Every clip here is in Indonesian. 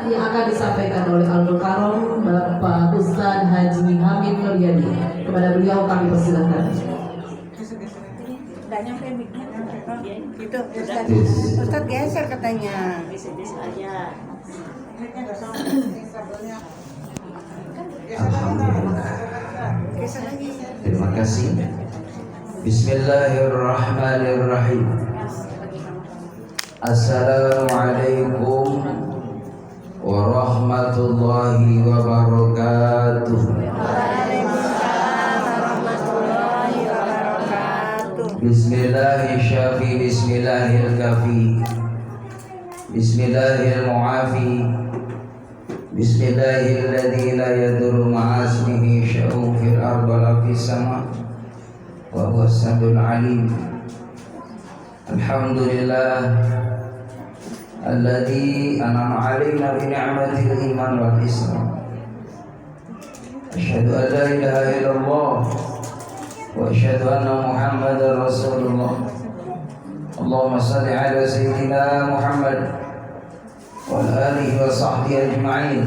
yang akan disampaikan oleh Al Karom Bapak Ustadz Haji Hamid Nuryadi. Kepada beliau kami persilakan. Nggak nyampe miknya. Gitu, Ustadz geser katanya. Alhamdulillah. Geser lagi. Terima kasih. Bismillahirrahmanirrahim. Assalamualaikum warahmatullahi wabarakatuh. Waalaikumsalam warahmatullahi wabarakatuh. Bismillahirrahmanirrahim. Bismillahirrahmanirrahim. Bismillahirrahmanirrahim. Bismillahilladzi la yadurru ma'a ismihi syai'un fil ardi wa la fis sama' wa huwas samiul 'alim. Alhamdulillah alladzi an'ama 'alaina bi ni'matil iman wal islam. Asyhadu an la ilaha illallah wa asyhadu anna Muhammadar Rasulullah. Allahumma shalli 'ala sayyidina Muhammad wa ala alihi wa sahbihi ajma'in.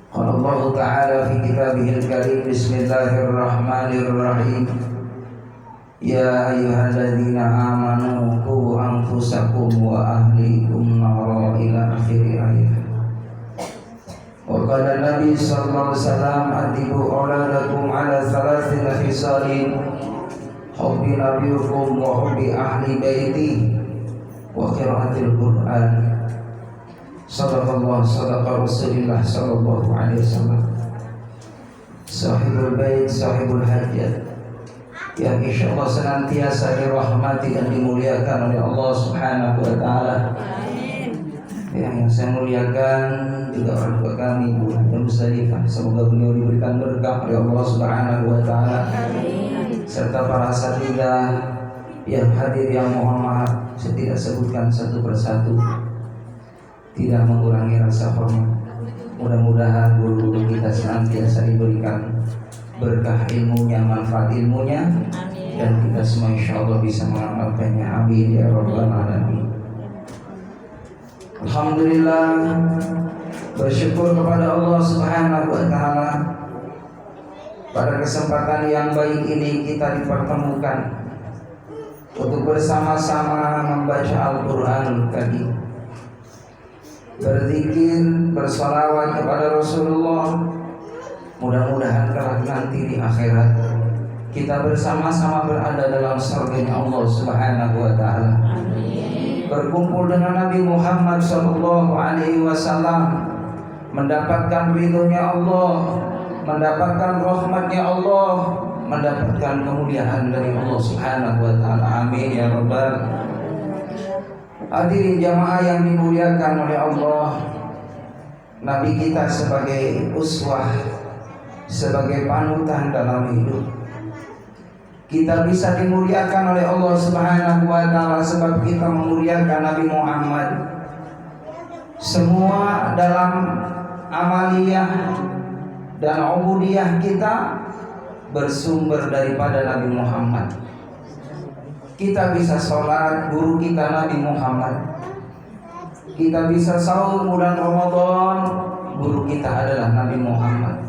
Qala Allah Ta'ala fi kitabihil karim. Bismillahirrahmanirrahim. Ya ayyuhalladzina amanu qu anfusakum wa ahlikum nara ila akhir ayat. Wa qala Nabi sallallahu alaihi wasallam adibu auladakum ala thalathin khisalin hubbi nabiyikum wa hubbi ahli baiti wa qiraatil Qur'an. Sadaqallah, sadaqa Rasulullah sallallahu alaihi wasallam. Sahibul bait, sahibul hajat, yang insyaallah senantiasa dirahmati dan dimuliakan oleh Allah Subhanahu wa taala. Yang saya muliakan juga orang tua kami, Bu Haja Mustalifah. Semoga beliau diberikan berkah oleh Allah Subhanahu wa taala. Serta para asatidzah yang hadir, yang mohon maaf saya tidak sebutkan satu persatu, tidak mengurangi rasa hormat. Mudah-mudahan guru-guru kita senantiasa diberikan berkah ilmunya, manfaat ilmunya, dan kita semua insyaallah bisa mengamalkannya. Amin ya rabbal alamin. Alhamdulillah, bersyukur kepada Allah Subhanahu wa taala. Pada kesempatan yang baik ini kita dipertemukan untuk bersama-sama membaca Al-Qur'an Karim, berzikir, bersalawat kepada Rasulullah. Mudah-mudahan kelak nanti di akhirat kita bersama-sama berada dalam surganya Allah Subhanahu wa taala. Berkumpul dengan Nabi Muhammad sallallahu alaihi wasallam, mendapatkan ridhonya Allah, mendapatkan rahmatnya Allah, mendapatkan kemuliaan dari Allah Subhanahu wa taala. Amin ya rabbal. Hadirin jamaah yang dimuliakan oleh Allah, Nabi kita sebagai uswah, sebagai panutan dalam hidup. Kita bisa dimuliakan oleh Allah Subhanahu wa taala sebab kita memuliakan Nabi Muhammad. Semua dalam amaliyah dan ubudiyah kita bersumber daripada Nabi Muhammad. Kita bisa sholat, guru kita Nabi Muhammad. Kita bisa saum bulan Ramadan, guru kita adalah Nabi Muhammad.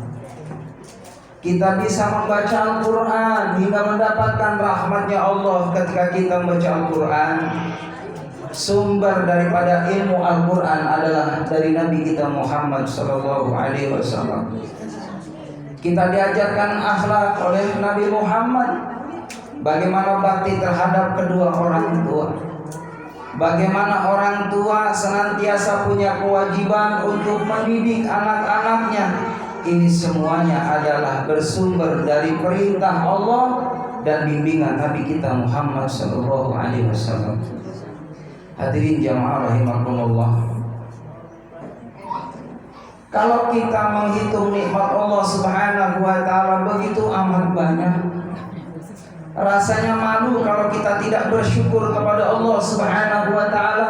Kita bisa membaca Al-Quran hingga mendapatkan rahmatnya Allah ketika kita membaca Al-Quran. Sumber daripada ilmu Al-Quran adalah dari Nabi kita Muhammad sallallahu alaihi wasallam. Kita diajarkan akhlak oleh Nabi Muhammad. Bagaimana bakti terhadap kedua orang tua, bagaimana orang tua senantiasa punya kewajiban untuk mendidik anak-anaknya. Ini semuanya adalah bersumber dari perintah Allah dan bimbingan Nabi kita Muhammad sallallahu alaihi wasallam. Hadirin jamaah rahimakumullah. Kalau kita menghitung nikmat Allah Subhanahu wa taala begitu amat banyak, rasanya malu kalau kita tidak bersyukur kepada Allah Subhanahu wa taala.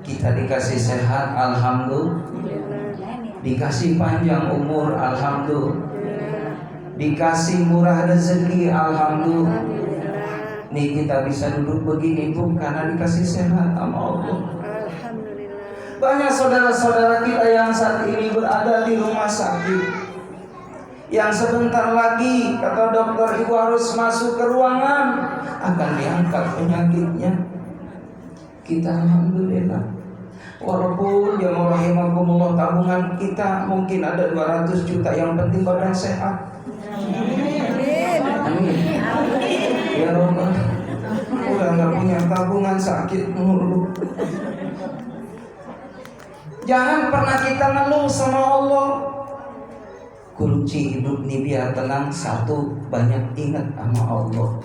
Kita dikasih sehat, alhamdulillah. Dikasih panjang umur, alhamdulillah. Dikasih murah rezeki, alhamdulillah. Nih kita bisa duduk begini pun karena dikasih sehat sama Allah. Banyak saudara-saudara kita yang saat ini berada di rumah sakit, yang sebentar lagi kata dokter ibu harus masuk ke ruangan, akan diangkat penyakitnya. Kita alhamdulillah, walaupun ya rahimakumullah tabungan kita mungkin ada 200 juta, yang penting badan sehat. Amin. Ya Rabbal, udah nggak punya tabungan sakit mulu. Jangan pernah kita ngeluh sama Allah. Kunci hidup nih biar tenang, satu, banyak ingat sama Allah.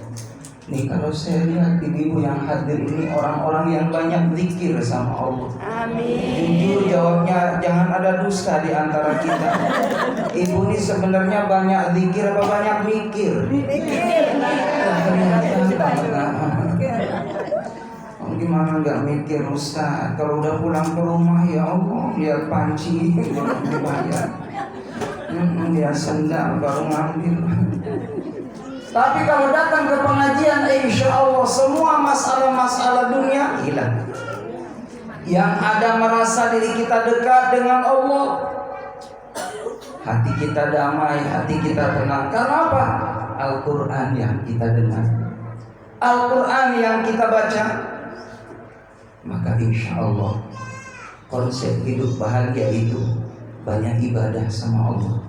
Nih kalau saya lihat ibu yang hadir ini orang-orang yang banyak zikir sama Allah. Amin. Jujur jawabnya, jangan ada dusta di antara kita. Ibu ini sebenarnya banyak zikir apa banyak mikir? Gimana nggak mikir Ustaz? Kalau udah pulang ke rumah ya Allah lihat panci dibayar, lihat sendal baru ngambil. Tapi kalau datang ke pengajian, insya Allah semua masalah-masalah dunia hilang. Yang ada merasa diri kita dekat dengan Allah, hati kita damai, hati kita tenang. Karena apa? Al-Quran yang kita dengar, Al-Quran yang kita baca. Maka insya Allah konsep hidup bahagia itu banyak ibadah sama Allah.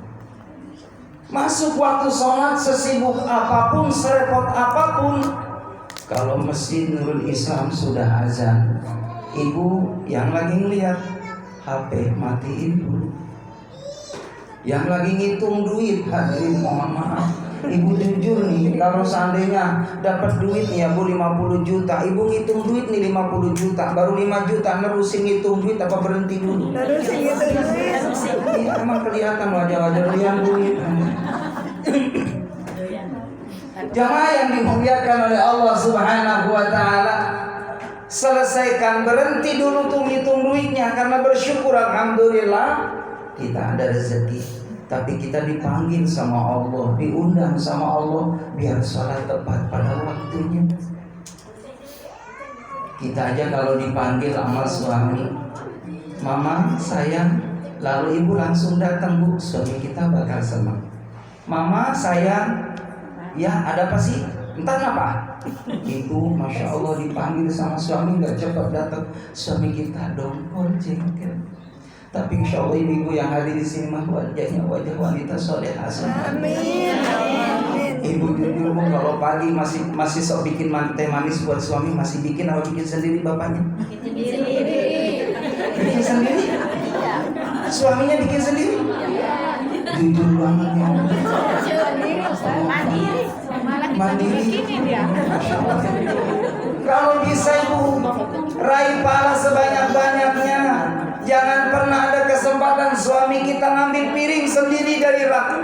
Masuk waktu sholat sesibuk apapun, serepot apapun, kalau Masjid Nurul Islam sudah azan, ibu yang lagi ngeliat HP matiin dulu. Yang lagi ngitung duit, hadirin mohon maaf, ibu jujur nih, kalau seandainya dapat duit nih ya bu 50 juta, ibu ngitung duit nih 50 juta, baru 5 juta nerusin ngitung duit apa berhenti dulu? Nerusin ngitung duit. Iya, emang kelihatan wajah-wajah yang duit. Jamaah yang dimuliakan oleh Allah Subhanahu wa taala, selesaikan, berhenti dulu tuh ngitung duitnya, karena bersyukur alhamdulillah kita ada rezeki. Tapi kita dipanggil sama Allah, diundang sama Allah biar sholat tepat pada waktunya. Kita aja kalau dipanggil sama suami, mama sayang, lalu ibu langsung datang, bu, suami kita bakal senang. Mama sayang, ya ada apa sih? Entah apa. Ibu masya Allah dipanggil sama suami nggak cepat datang, suami kita dongkol jengkel. Tapi insya Allah ibu yang hadir di sini mah wajahnya wajah wanita solehah. Amin. Amin. Ibu jujur kalau pagi masih sok bikin teh manis buat suami, masih bikin atau bikin sendiri bapaknya? Bikin sendiri. Suaminya bikin sendiri. Jujur banget ya. Mandiri. Masya Allah. Kalau bisa ibu raih pahala sebanyak-banyaknya. Jangan pernah ada kesempatan suami kita ngambil piring sendiri dari rak,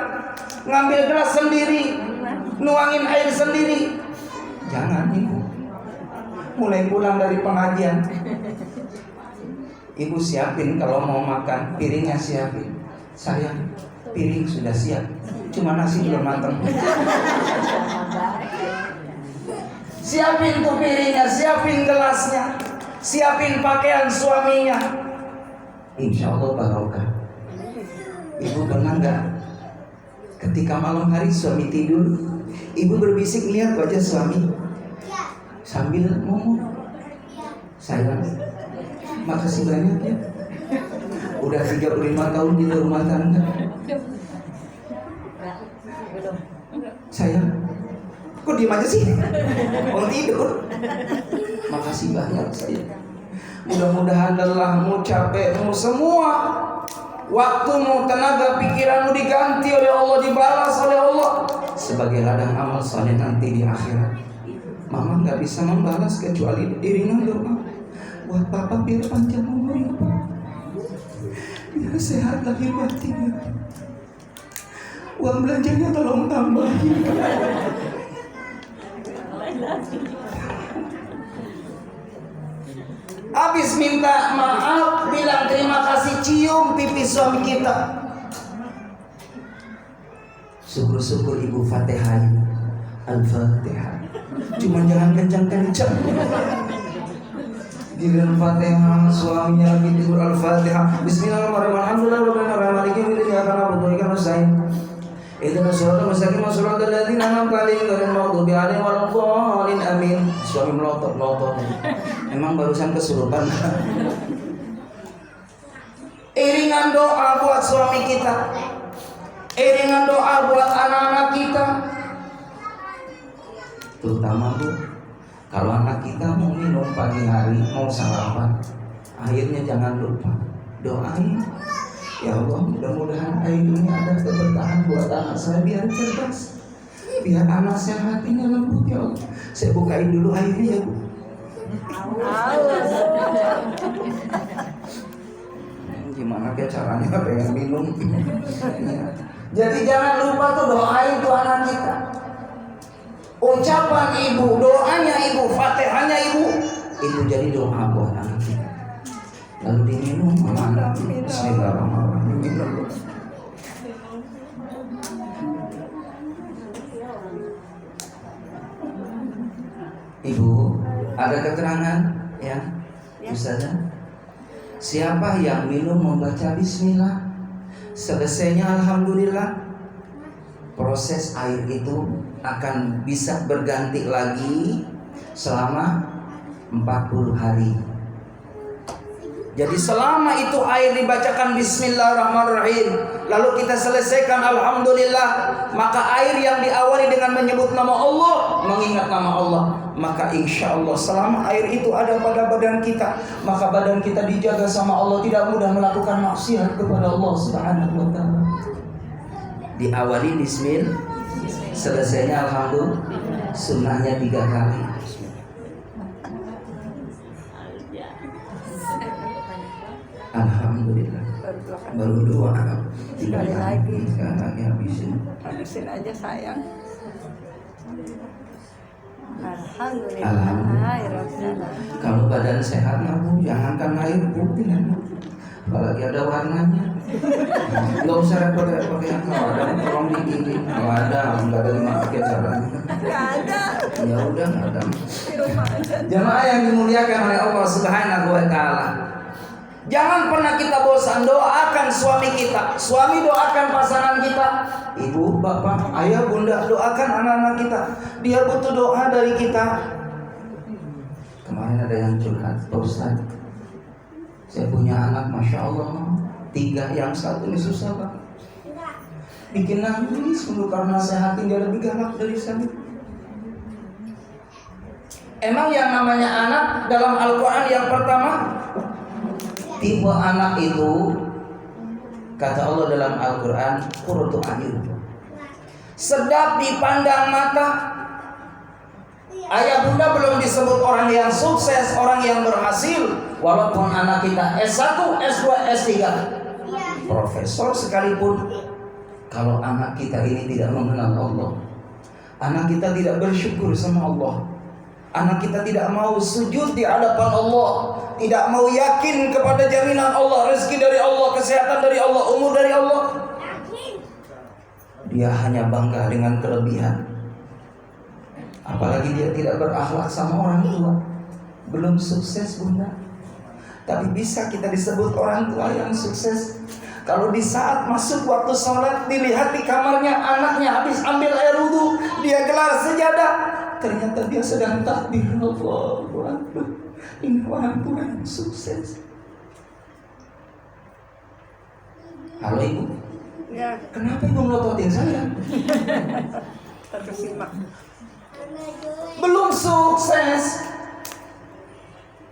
ngambil gelas sendiri, nuangin air sendiri. Jangan ibu. Mulai pulang dari pengajian, ibu siapin kalau mau makan, piringnya siapin. Sayang, piring sudah siap, cuma nasi belum matang. Siapin tuh piringnya, siapin gelasnya, siapin pakaian suaminya. Insya Allah barokah. Ibu pernah nggak ketika malam hari suami tidur, ibu berbisik lihat wajah suami sambil ngomong, sayang, makasih banyak ya, udah 35 tahun di rumah tangga. Sayang, kok diem aja sih? Mau tidur. Makasih banyak sayang. Mudah-mudahan lelahmu, capekmu, semua waktumu, tenaga, pikiranmu diganti oleh Allah, dibalas oleh Allah sebagai ladang amal soleh nanti di akhirat. Mama nggak bisa membalas kecuali iringan doa. Buat papa biar panjang umur, biar sehat lahir batin. Uang belanjanya tolong tambahin. Habis minta maaf, bilang terima kasih, cium pipi suami kita. Syukur-syukur ibu Fatihain, Al-Fatihah. Cuma jangan kencang-kencang. Giliran Fatihah, suaminya lagi tidur Al-Fatihah. Bismillahirrahmanirrahim. Alhamdulillahirabbil alamin. Iyyaka na'budu wa iyyaka nasta'in. Ihdinas siratal mustaqim, siratal ladzina an'amta 'alaihim ghairil maghdubi 'alaihim waladdallin. Amin. Suami melotot. Emang barusan kesurupan. Iringan doa buat suami kita. Iringan doa buat anak-anak kita. Terutama Bu, kalau anak kita mau minum pagi hari, mau sarapan, akhirnya jangan lupa doain. Ya Allah, mudah-mudahan air ini ada keberkahan buat anak saya biar cerdas, biar anak saya hatinya lembut ya Allah. Saya bukain dulu airnya ya Bu. Gimana kayak caranya pengen minum. Jadi jangan lupa tuh doain tuh anak kita. Ucapan ibu, doanya ibu, Fatihahnya ibu, itu jadi doa buat anak kita. Lalu diminum mana? Bismillahirrahmanirrahim. Ibu, ada keterangan ya, Ustazah? Siapa yang minum membaca bismillah, selesainya alhamdulillah, proses air itu akan bisa berganti lagi selama 40 hari. Jadi selama itu air dibacakan bismillahirrahmanirrahim, lalu kita selesaikan alhamdulillah, maka air yang diawali dengan menyebut nama Allah, mengingat nama Allah, maka insya Allah selama air itu ada pada badan kita, maka badan kita dijaga sama Allah, tidak mudah melakukan maksiat kepada Allah Subhanahu wa ta'ala. Diawali bismillah, selesainya alhamdulillah, sunnahnya 3 kali. Alhamdulillah. Baru 2 Sekali lagi. Sekali lagi habisin aja sayang. Alhamdulillah. Kalau badan sehat Bu, jangankan air putih apalagi ada warnanya. Nggak usah repot-repot ya. Kalau ada tolong digigit. Kalau ada, nggak ada gimana pakai caranya. Nggak ada. Ya udah nggak ada. Di rumah aja. Jamaah yang dimuliakan oleh Allah Subhanahu wa ta'ala, jangan pernah kita bosan doakan suami kita. Suami doakan pasangan kita. Ibu, bapak, ayah, bunda, doakan anak-anak kita. Dia butuh doa dari kita. Kemarin ada yang curhat, Pak Ustaz, saya punya anak, Masya Allah 3, yang 1 ini susah banget, bikin nangis dulu karena nasehatin dia lebih galak dari saya. Emang yang namanya anak dalam Al-Quran yang pertama, tipe anak itu kata Allah dalam Al-Quran, qurratu a'yun, sedap dipandang mata. Ayah bunda belum disebut orang yang sukses, orang yang berhasil, walaupun anak kita S1, S2, S3, profesor sekalipun, kalau anak kita ini tidak mengenal Allah, anak kita tidak bersyukur sama Allah, anak kita tidak mau sujud di hadapan Allah, tidak mau yakin kepada jaminan Allah, rezeki dari Allah, kesehatan dari Allah, umur dari Allah, dia hanya bangga dengan kelebihan. Apalagi dia tidak berakhlak sama orang tua, belum sukses bunda. Tapi bisa kita disebut orang tua yang sukses kalau di saat masuk waktu sholat, dilihat di kamarnya anaknya habis ambil air wudhu, dia gelar sejadah, ternyata dia sedang takbir. Allahu Akbar. Ini orang tua yang sukses. Halo ibu. Ya. Kenapa ibu melototin saya? Terus simak. Belum sukses.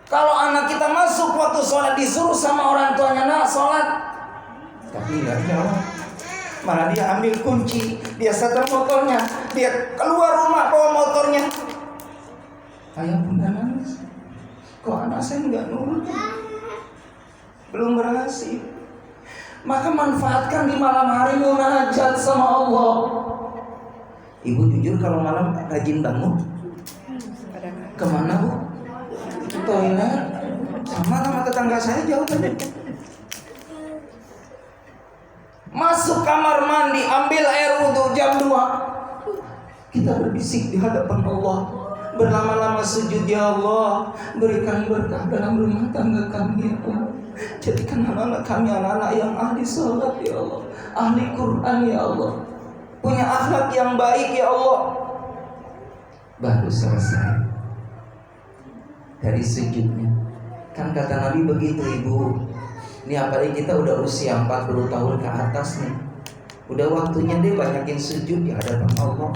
Kalau anak kita masuk waktu sholat disuruh sama orang tuanya, nak sholat, tapi nggak jawab, malah dia ambil kunci, dia setel motornya, dia keluar rumah bawa motornya. Ayah bunda nangis, kok anak saya nggak nurut, belum berhasil. Maka manfaatkan di malam hari munajat sama Allah. Ibu jujur kalau malam rajin bangun, kemana bu? Toilet. Sama tetangga saya jauh tadi. Masuk kamar mandi, ambil air wudhu jam 2. Kita berbisik di hadapan Allah. berlama-lama sujud ya Allah. Berikan berkah dalam rumah tangga kami ya Allah. Jadikan anak-anak kami anak-anak yang ahli sholat ya Allah, ahli Quran ya Allah, punya akhlak yang baik ya Allah. Baru selesai dari sujudnya. Kan kata Nabi begitu ibu. Ini apalagi kita udah usia 40 tahun ke atas nih, udah waktunya deh banyakin sujud di hadapan Allah.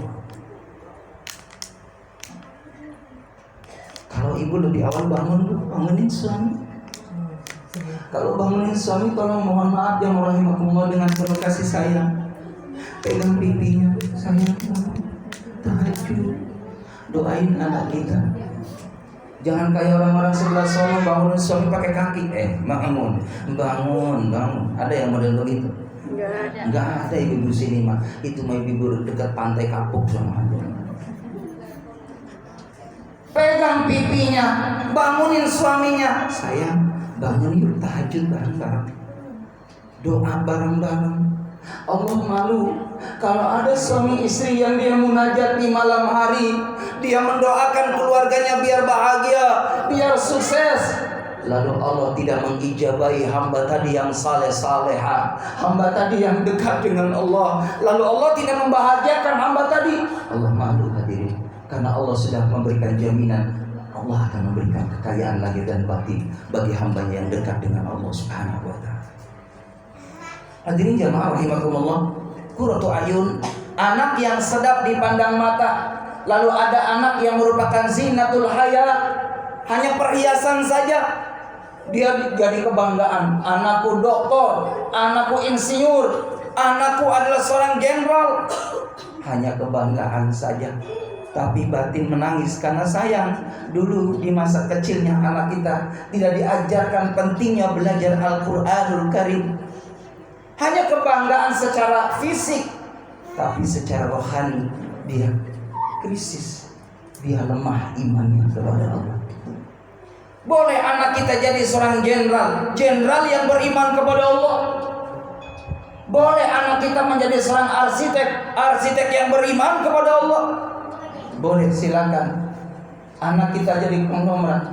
Kalau ibu lebih awal bangunin suami. Kalau bangunin suami, tolong mohon maaf yang rahimakumullah dengan penuh kasih sayang. Pegang pipinya, sayang, tahajud, doain anak kita. Jangan kayak orang-orang sebelah sono bangunin suami pakai kaki. Bangun. Ada yang model begitu? Enggak ada ibu-ibu sini mah. Itu mah ibu dekat pantai Kapuk sama aja. Pegang pipinya, bangunin suaminya. Sayang, bangun yuk tahajud bareng-bareng. Doa bareng-bareng. Allah malu kalau ada suami istri yang dia munajat di malam hari, dia mendoakan keluarganya biar bahagia, biar sukses. Lalu Allah tidak mengijabahi hamba tadi yang saleh-saleha, hamba tadi yang dekat dengan Allah. Lalu Allah tidak membahagiakan hamba tadi. Allah malu hadirin, karena Allah sudah memberikan jaminan Allah akan memberikan kekayaan lahir dan batin bagi hambanya yang dekat dengan Allah Subhanahu wa ta'ala. Hadirin jamaah rahimakumullah, qurratu ayun, anak yang sedap dipandang mata. Lalu ada anak yang merupakan zinatul haya, hanya perhiasan saja. Dia jadi kebanggaan. Anakku doktor, anakku insinyur, anakku adalah seorang jenderal. Hanya kebanggaan saja. Tapi batin menangis karena sayang. Dulu di masa kecilnya anak kita tidak diajarkan pentingnya belajar Al-Quranul Karim. Hanya kebanggaan secara fisik, tapi secara rohani dia krisis, dia lemah imannya kepada Allah. Boleh anak kita jadi seorang jenderal yang beriman kepada Allah. Boleh anak kita menjadi seorang arsitek yang beriman kepada Allah. Boleh, silakan. Anak kita jadi konglomerat,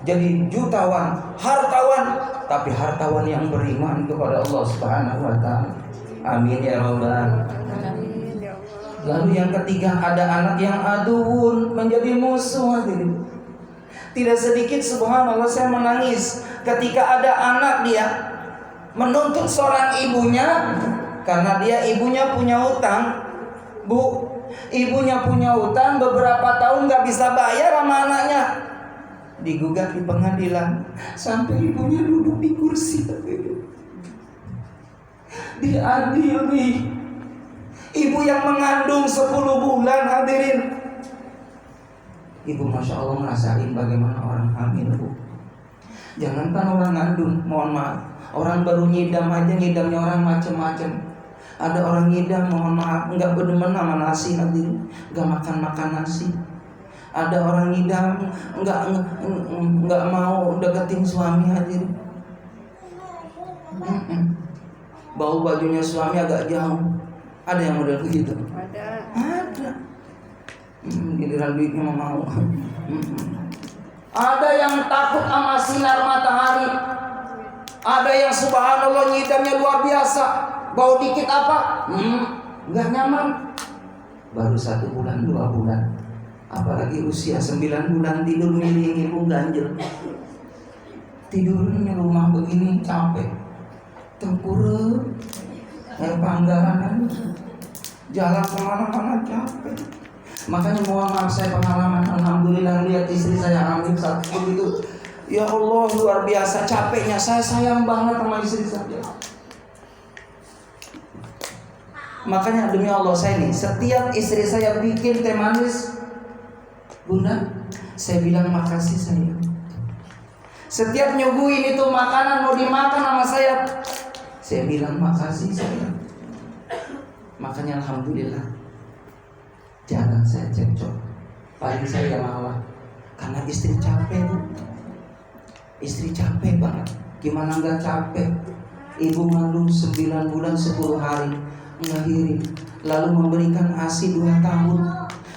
jadi jutawan, hartawan, tapi hartawan yang beriman kepada Allah Subhanahu wa ta'ala. Amin ya rabbal. Lalu yang ketiga, ada anak yang aduun, menjadi musuh. Tidak sedikit subhanallah saya menangis ketika ada anak dia menuntut seorang ibunya karena ibunya punya utang. Bu, ibunya punya utang beberapa tahun gak bisa bayar sama anaknya. Digugat di pengadilan sampai ibunya duduk di kursi. Diadili. Ibu yang mengandung 10 bulan hadirin. Ibu Masya Allah ngerasain bagaimana orang hamil, Bu. Jangankan orang ngandung, mohon maaf, orang baru nyidam aja, nyidamnya orang macem-macem. Ada orang nyidam, mohon maaf, nggak berdemen sama nasi hadirin, nggak makan nasi. Ada orang nyidam, nggak mau deketin suami hadirin. Bau bajunya suami agak jauh. Ada yang model begitu? Ada. Giliran duitnya mau. Ada yang takut sama sinar matahari. Ada yang subhanallah nyidamnya luar biasa. Bau dikit apa? Nggak nyaman. Baru 1 bulan, 2 bulan. Apalagi usia 9 bulan tidur milih ibu ganjel. Tidurnya rumah begini capek. Tengkurap. Kayak panggalan. Jalan kemana-mana capek. Makanya mohon maaf saya pengalaman. Alhamdulillah lihat istri saya hamil saat itu. Ya Allah luar biasa capeknya. Saya sayang banget sama istri saya. Makanya demi Allah saya nih, setiap istri saya bikin teh manis, Bunda, saya bilang makasih sayang. Setiap nyuguhin itu makanan mau dimakan sama saya bilang makasih sayang. Makanya alhamdulillah jarang saya cekcok. Paling saya ngalah karena istri capek, Bu. Istri capek banget. Gimana nggak capek? Ibu mengandung 9 bulan 10 hari, ngelahirin, lalu memberikan ASI 2 tahun.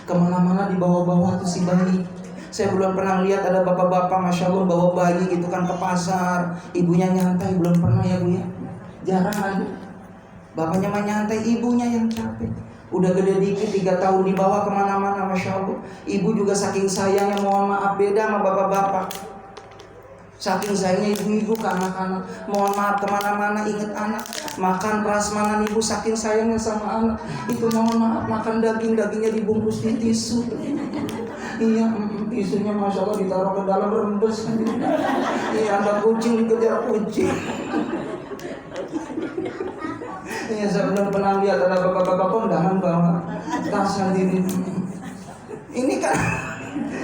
Kemana-mana dibawa-bawa tuh si bayi. Saya belum pernah lihat ada bapak-bapak Masya Allah bawa bayi gitu kan ke pasar, ibunya nyantai, belum pernah ya Bu ya. Jarang ada. Bapaknya mah nyantai, ibunya yang capek. Udah gede dikit 3 tahun dibawa kemana-mana Masya Allah. Ibu juga saking sayangnya, mohon maaf, beda sama bapak-bapak. Saking sayangnya ibu-ibu ke anak-anak, mohon maaf, kemana-mana inget anak. Makan prasmanan ibu saking sayangnya sama anak. Itu mohon maaf, makan dagingnya dibungkus di tisu. Iya, tisunya Masya Allah ditaruh ke dalam rembes. Iya, ada kucing dikejar kucing. Iya, saya belum pernah lihat ada bapak-bapak kondangan bawa tas sendiri. Ini kan,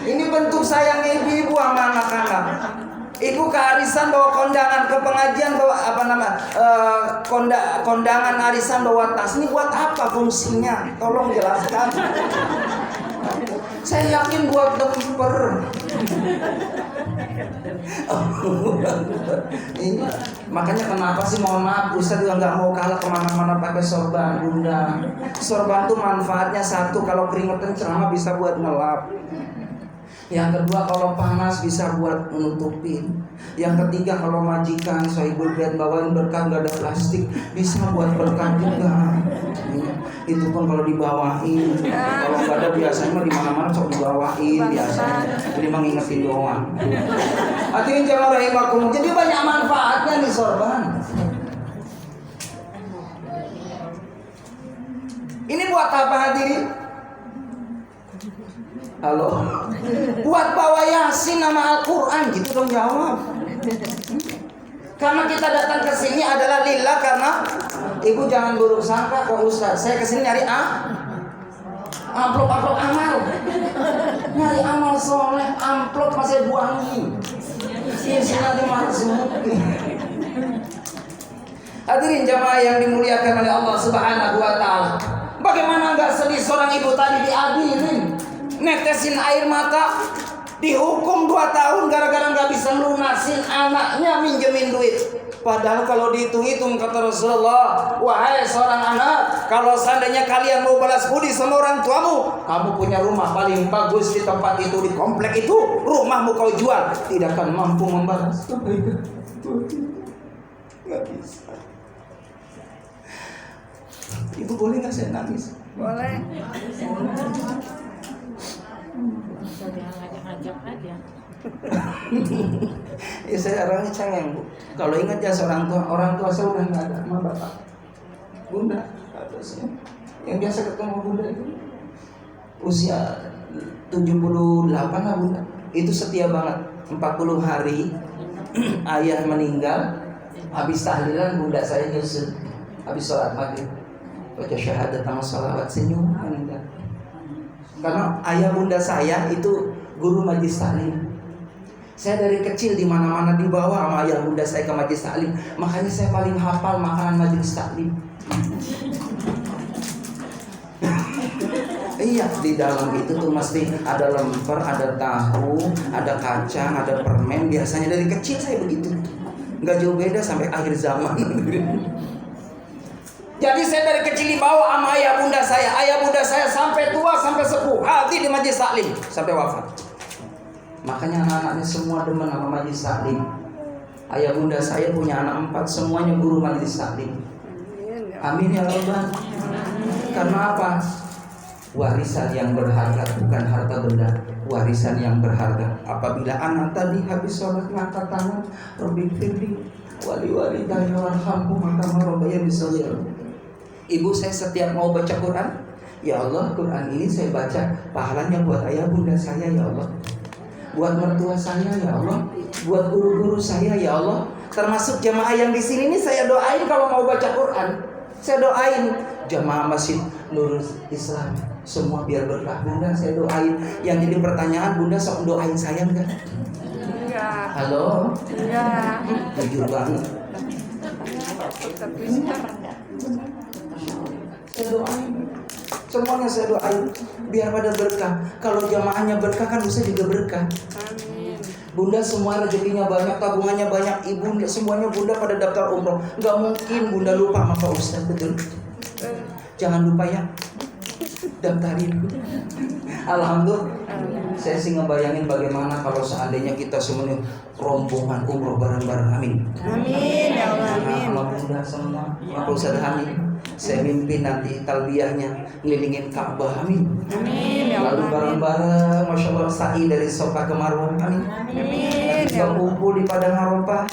ini bentuk sayangnya ibu-ibu sama anak-anak. Ibu kearisan bawa kondangan, ke pengajian bawa kondangan arisan bawa tas. Ini buat apa fungsinya? Tolong jelaskan. Saya yakin buat demper. Ini makanya kenapa sih, mohon maaf, Ustaz juga nggak mau kalah kemana-mana pakai sorban Bunda. Sorban tuh manfaatnya satu, kalau keringetan ceramah bisa buat ngelap. Yang kedua, kalau panas bisa buat menutupin. Yang ketiga, kalau majikan Sohibul Bait bawain berkah nggak ada plastik, bisa buat berkah juga. Itu pun kalau dibawain. Kalau nggak ada biasanya mah di mana-mana sok dibawain biasanya. Jadi mengingetin doang. Hadirin jamaah rahimakumullah. Jadi banyak manfaatnya nih sorban. Ini buat apa hadirin? Halo, buat bawa Yasin nama Al-Quran gitu dong, jawab. Karena kita datang ke sini adalah lillah, karena ibu jangan buruk sangka kok Ustaz. Saya kesini nyari amplop amal, nyari amal soleh, amplop masih buangin. Isinya dimasukin. Hadirin jamaah yang dimuliakan oleh Allah Subhanahu Wa Taala. Bagaimana nggak sedih seorang ibu tadi diadilin? Netesin air mata, dihukum 2 tahun gara-gara nggak bisa lunasin anaknya minjemin duit. Padahal kalau dihitung-hitung kata Rasulullah, wahai seorang anak, kalau seandainya kalian mau balas budi sama orang tuamu, kamu punya rumah paling bagus di tempat itu, di komplek itu, rumahmu kau jual, tidak akan mampu membalas. Nggak bisa. Ibu boleh nggak saya nangis? Boleh. Ngajak aja. Ya saya orangnya cengeng Bu. Kalau ingat ya seorang orang tua saya udah nggak ada, sama bapak, bunda ada sih. Yang biasa ketemu bunda itu usia 78 lah bunda. Itu setia banget. 40 hari ayah meninggal, habis tahlilan bunda saya nyusul, habis sholat maghrib baca syahadat sama sholawat senyum meninggal. Karena ayah bunda saya itu guru majlis taklim. Saya dari kecil di mana-mana dibawa sama ayah bunda saya ke majlis taklim. Makanya saya paling hafal makanan majlis taklim. Iya, di dalam itu tuh mesti ada lemper, ada tahu, ada kacang, ada permen. Biasanya dari kecil saya begitu. Nggak jauh beda sampai akhir zaman. Jadi saya dari kecil dibawa sama ayah bunda saya. Ayah bunda saya sampai tua, sampai sepuh, hati di majlis taklim sampai wafat. Makanya anak-anaknya semua demen sama majlis taklim. Ayah bunda saya punya anak 4, semuanya guru majlis taklim. Amin ya Allah. Karena apa? Warisan yang berharga, bukan harta benda. Warisan yang berharga. Apabila anak tadi habis sholat ngangkat tangan, Rabbi firli wali daya warhamhu maka marobaya bisawir. Ibu saya setiap mau baca Quran, ya Allah, Quran ini saya baca pahalanya buat ayah bunda saya ya Allah, buat mertua saya ya Allah, buat guru-guru saya ya Allah, termasuk jamaah yang di sini nih saya doain kalau mau baca Quran. Saya doain jamaah Masjid Nurul Islam semua biar berkah. Bunda saya doain. Yang jadi pertanyaan, bunda sok doain saya enggak? Enggak. Halo? Enggak. Jujur banget. Saya doain. Semuanya saya doain biar pada berkah. Kalau jamaahnya berkah kan Ustaz juga berkah. Amin. Bunda semua rezekinya banyak, tabungannya banyak, ibu semuanya bunda pada daftar umroh. Gak mungkin bunda lupa sama Pak Ustaz, betul? Jangan lupa ya, daftarin. Alhamdulillah. Saya sih ngebayangin bagaimana kalau seandainya kita semuanya rombongan umroh bareng-bareng. Amin. Amin ya Allah, amin. Sama bunda semua, sama Ustaz Hamid. Saya mimpin nanti talbiyahnya ngelilingin Ka'bah. Amin. Amin ya Allah, Lalu amin. bareng-bareng, masya Allah, sa'i dari Safa ke Marwah. Amin. Amin Kita ya Allah. kumpul di padang Arafah,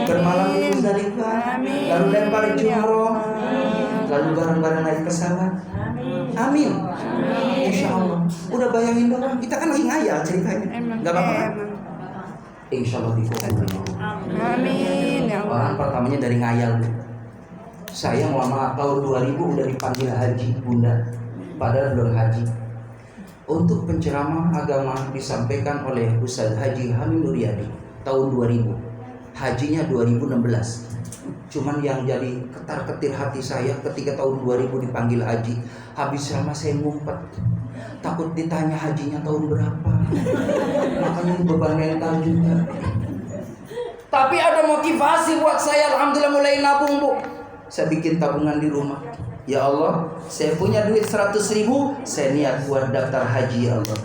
bermalam di Muzdalifah, lalu lempar jumroh, lalu bareng-bareng naik pesawat. Amin. Insya Allah. Udah bayangin doang. Kita kan lagi ngayal ceritanya. Gak apa-apa kan? Emang. Insya Allah dikabul. Amin ya Allah. Orang pertamanya dari ngayal. Saya muamalah tahun 2000 udah dipanggil haji bunda, padahal belum haji. Untuk penceramah agama disampaikan oleh Ustaz Haji Hamid Nuryadi tahun 2000. Hajinya 2016. Cuman yang jadi ketar-ketir hati saya ketika tahun 2000 dipanggil haji, habis sama saya ngumpet. Takut ditanya hajinya tahun berapa. Makanya beban mental juga. Tapi ada motivasi buat saya, alhamdulillah mulai nabung, Bu. Saya bikin tabungan di rumah. Ya Allah, saya punya duit 100.000, saya niat buat daftar haji ya Allah.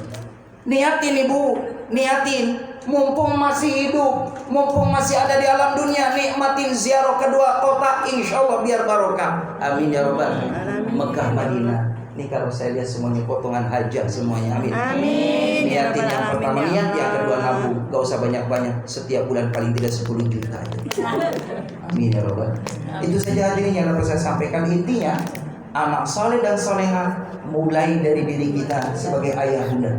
Niatin Ibu, niatin. Mumpung masih hidup, mumpung masih ada di alam dunia, nikmatin ziarah kedua kota, insya Allah biar barokah. Amin ya Rabbal alamin. Mekah Madinah. Ini kalau saya lihat semuanya potongan hajat semuanya. Amin. Amin. Niatin yang pertama Amin, ya niat, yang Allah. kedua nabung. Gak usah banyak-banyak. Setiap bulan paling tidak 10 juta aja. Amin ya Rabbal. Itu saja hadirin yang dapat saya sampaikan. Intinya anak soleh dan soleha mulai dari diri kita sebagai ayah bunda.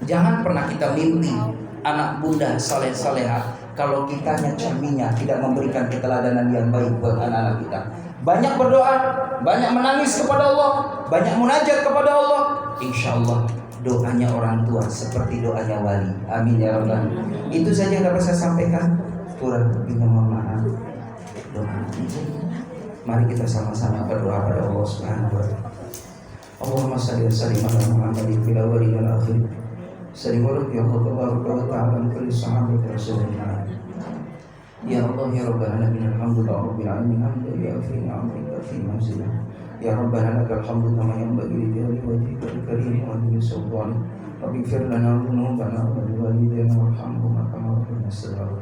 Jangan pernah kita mimpi anak bunda soleh soleha kalau kitanya cerminnya tidak memberikan keteladanan yang baik buat anak-anak kita. Banyak berdoa, banyak menangis kepada Allah, banyak munajat kepada Allah. Insya Allah doanya orang tua seperti doanya wali. Amin ya Rabbal. Itu saja yang dapat saya sampaikan. Kurang lebihnya mohon maaf. Doa. Mari kita sama-sama berdoa pada Allah Subhanahu wa taala. Allahumma shalli wa sallim ala Muhammadin fil awwalin wal akhirin. Sallim wa rabbi Allah tabaraka wa ta'ala kulli sahabati rasulillah. Ya Allah ya Rabbana alamin alhamdulillah rabbil alamin hamdan yafi ni'amika fi manzilah. Ya Rabbana lakal hamdu kama yanbaghi li jalali wajhikal karim wa li sultanik. Rabbi ighfir lana dhunubana wa li walidayna warhamhuma kama rabbayana saghira.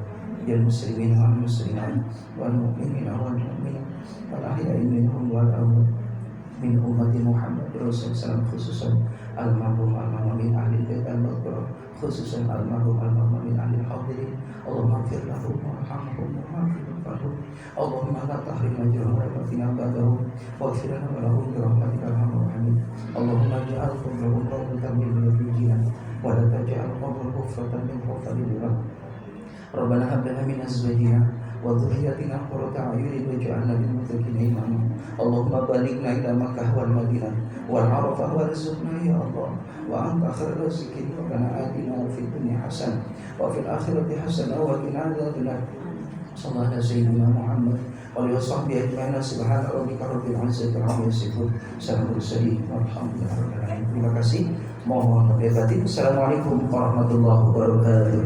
Ya muslimin wal muslimat wal mu'minina wal mu'minat wal ahya'i minhum wal amwat min ummati Muhammad Rasulullah khususan almarhum min ahli bait al-Baqarah, khususan almarhum min ahli hadirin. Allahumma ighfir lahum warhamhum warhamhum. Allahumma la tahrim ajrahum wa qina ba'dahum wa ighfir lana wa lahum bi rahmatika arhamar rahimin. Allahumma ij'al qabrahum rawdatan min riyadil jinan wa la taj'al qabrahum hufratan min hufadil nar. Rabbana hab lana min azwajina wa dhurriyyatina qurrata a'yunin waj'alna lil muttaqina imama. Allahumma balighna ila Makkah wal Madinah wal Arafah warzuqna ya Allah wa anta khairur raziqin. Rabbana atina fid dunya hasanah wa fil akhirati hasanah wa qina adzabannar. Sallallahu alaihi sayyidina Muhammad wa alihi washabbihi ajma'in. Subhana rabbika rabbil izzati amma yasifun. Salamun walhamdulillahi rabbil alamin. Terima kasih. Mohon maaf lahir batin. Assalamualaikum warahmatullahi wabarakatuh.